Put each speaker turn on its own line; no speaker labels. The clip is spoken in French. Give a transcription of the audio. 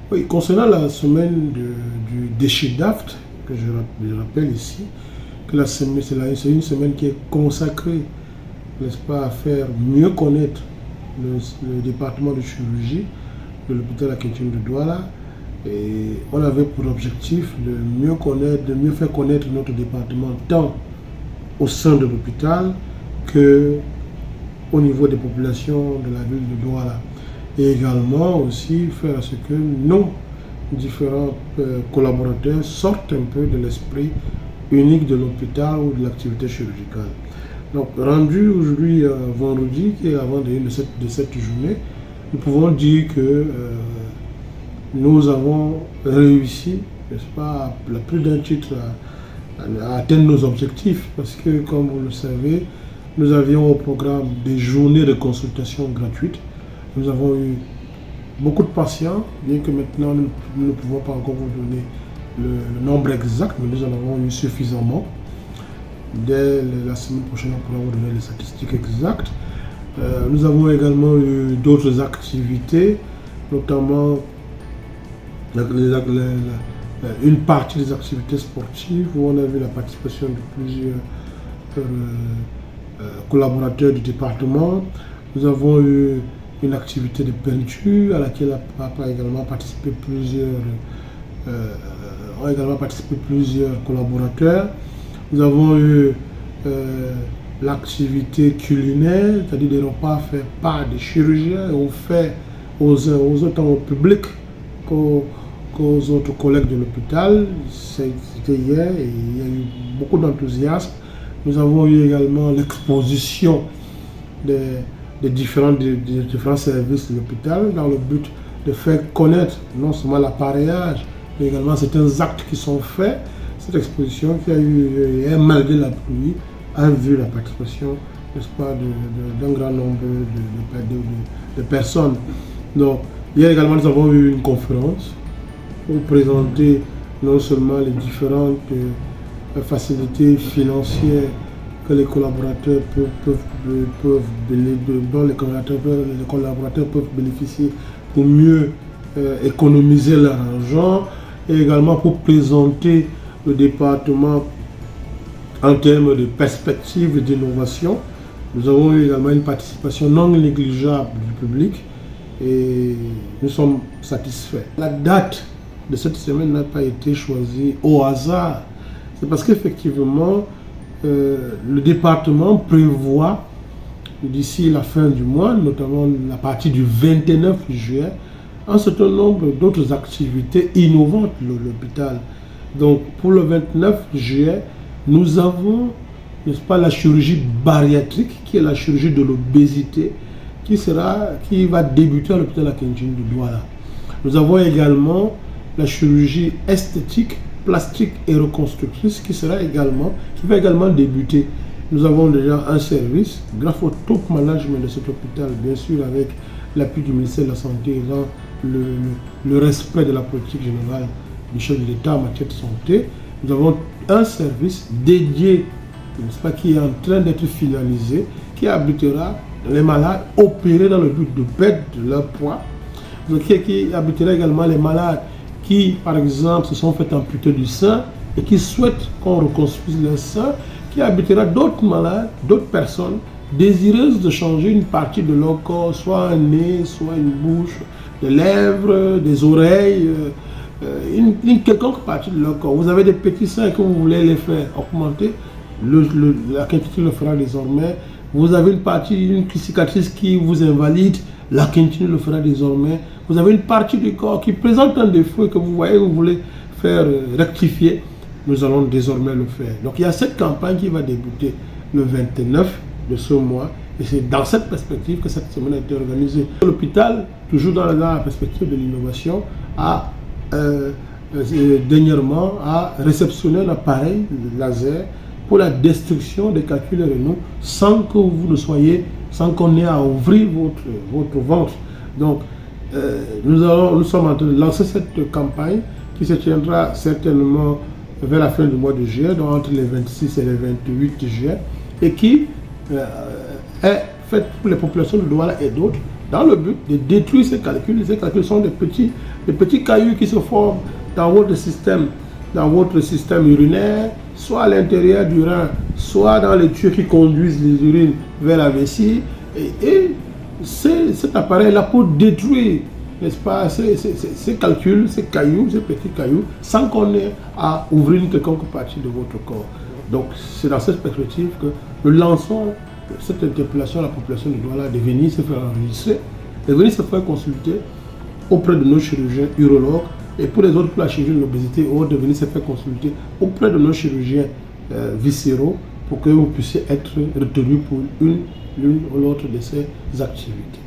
Oui, concernant la semaine du déchet DAFT, que je rappelle ici, que c'est une semaine qui est consacrée, n'est-ce pas, à faire mieux connaître le département de chirurgie de l'hôpital Akinchine de Douala. Et on avait pour objectif de mieux connaître, de mieux faire connaître notre département tant au sein de l'hôpital que au niveau des populations de la ville de Douala. Et également aussi faire à ce que nos différents collaborateurs sortent un peu de l'esprit unique de l'hôpital ou de l'activité chirurgicale. Donc, rendu aujourd'hui vendredi, qui est avant de cette journée, nous pouvons dire que nous avons réussi, n'est-ce pas, à plus d'un titre à atteindre nos objectifs, parce que, comme vous le savez, nous avions au programme des journées de consultation gratuites. Nous avons eu beaucoup de patients, bien que maintenant nous ne pouvons pas encore vous donner le nombre exact, mais nous en avons eu suffisamment. Dès la semaine prochaine, on pourra vous donner les statistiques exactes. Nous avons également eu d'autres activités, notamment une partie des activités sportives où on a vu la participation de plusieurs collaborateurs du département. Nous avons eu une activité de peinture à laquelle ont également participé plusieurs collaborateurs. Nous avons eu l'activité culinaire, c'est-à-dire des repas faits par des chirurgiens et offerts aux uns aux autres, au public qu'aux autres collègues de l'hôpital. C'était hier et il y a eu beaucoup d'enthousiasme. Nous avons eu également l'exposition des différents services de l'hôpital dans le but de faire connaître non seulement l'appareillage, mais également certains actes qui sont faits. Cette exposition qui a eu, malgré la pluie, a vu la participation, n'est-ce pas, d'un grand nombre de personnes. Donc, hier également, nous avons eu une conférence pour présenter non seulement les différentes facilités financières que les collaborateurs dont les collaborateurs peuvent bénéficier pour mieux économiser leur argent, et également pour présenter le département en termes de perspectives d'innovation. Nous avons eu également une participation non négligeable du public et nous sommes satisfaits. La date de cette semaine n'a pas été choisie au hasard. C'est parce qu'effectivement, le département prévoit d'ici la fin du mois, notamment à partir du 29 juillet, un certain nombre d'autres activités innovantes de l'hôpital. Donc pour le 29 juillet, nous avons, n'est-ce pas, la chirurgie bariatrique, qui est la chirurgie de l'obésité, qui va débuter à l'hôpital Akinchine de Douala. Nous avons également la chirurgie esthétique, plastique et reconstructrice qui va également débuter. Nous avons déjà un service, grâce au top management de cet hôpital, bien sûr avec l'appui du ministère de la Santé et dans le respect de la politique générale du chef de l'État en matière de santé. Nous avons un service dédié, n'est-ce pas, qui est en train d'être finalisé, qui abritera les malades opérés dans le but de perdre leur poids, donc qui abritera également les malades qui, par exemple, se sont fait amputer du sein et qui souhaitent qu'on reconstruise leur sein, qui abritera d'autres malades, d'autres personnes désireuses de changer une partie de leur corps, soit un nez, soit une bouche, des lèvres, des oreilles, une quelconque partie de leur corps. Vous avez des petits seins que vous voulez les faire augmenter, la Akinchine le fera désormais. Vous avez une cicatrice qui vous invalide, la Akinchine le fera désormais. Vous avez une partie du corps qui présente un défaut et que vous voyez, vous voulez faire rectifier, nous allons désormais le faire. Donc il y a cette campagne qui va débuter le 29 de ce mois et c'est dans cette perspective que cette semaine a été organisée. L'hôpital, toujours dans la perspective de l'innovation, a dernièrement réceptionné un appareil laser pour la destruction des calculs rénaux sans qu'on ait à ouvrir votre ventre. Donc, nous sommes en train de lancer cette campagne qui se tiendra certainement vers la fin du mois de juillet, donc entre les 26 et les 28 juillet, et qui est faite pour les populations de Douala et d'autres dans le but de détruire ces calculs. Ces calculs sont des petits cailloux qui se forment dans votre système urinaire, soit à l'intérieur du rein, soit dans les tuyaux qui conduisent les urines vers la vessie. Et cet appareil-là pour détruire, n'est-ce pas, ces calculs, ces petits cailloux, sans qu'on ait à ouvrir une quelconque partie de votre corps. Donc, c'est dans cette perspective que nous lançons cette interpellation à la population de Douala de venir se faire enregistrer, de venir se faire consulter auprès de nos chirurgiens urologues, et pour les autres, pour la chirurgie de l'obésité, ou de venir se faire consulter auprès de nos chirurgiens viscéraux pour que vous puissiez être retenus pour l'une ou l'autre de ces activités.